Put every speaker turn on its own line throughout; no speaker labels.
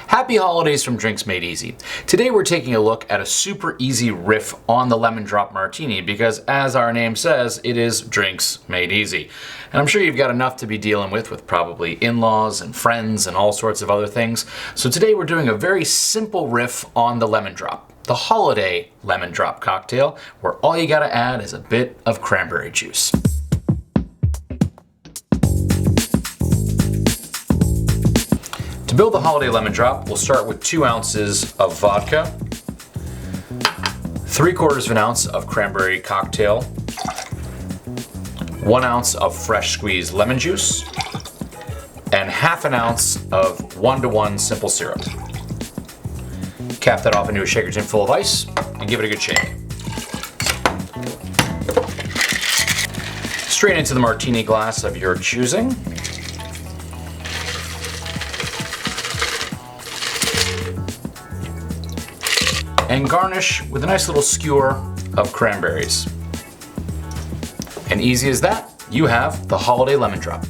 Happy holidays from Drinks Made Easy. Today we're taking a look at a super easy riff on the lemon drop martini because, as our name says, it is Drinks Made Easy. And I'm sure you've got enough to be dealing with probably in-laws and friends and all sorts of other things. So today we're doing a very simple riff on the lemon drop, the holiday lemon drop cocktail, where all you gotta add is a bit of cranberry juice. To build the holiday lemon drop, we'll start with 2 ounces of vodka, 3/4 of an ounce of cranberry cocktail, 1 ounce of fresh squeezed lemon juice, and 1/2 ounce of 1:1 simple syrup. Cap that off into a shaker tin full of ice and give it a good shake. Straight into the martini glass of your choosing. And garnish with a nice little skewer of cranberries. And easy as that, you have the holiday lemon drop.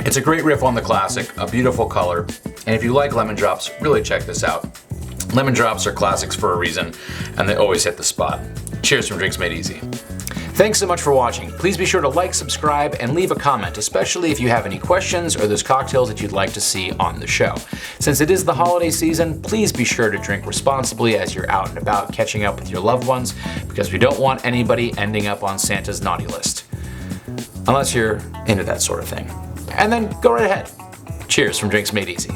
It's a great riff on the classic, a beautiful color, and if you like lemon drops, really check this out. Lemon drops are classics for a reason, and they always hit the spot. Cheers from Drinks Made Easy. Thanks so much for watching. Please be sure to like, subscribe, and leave a comment, especially if you have any questions or there's cocktails that you'd like to see on the show. Since it is the holiday season, please be sure to drink responsibly as you're out and about catching up with your loved ones, because we don't want anybody ending up on Santa's naughty list. Unless you're into that sort of thing. And then go right ahead. Cheers from Drinks Made Easy.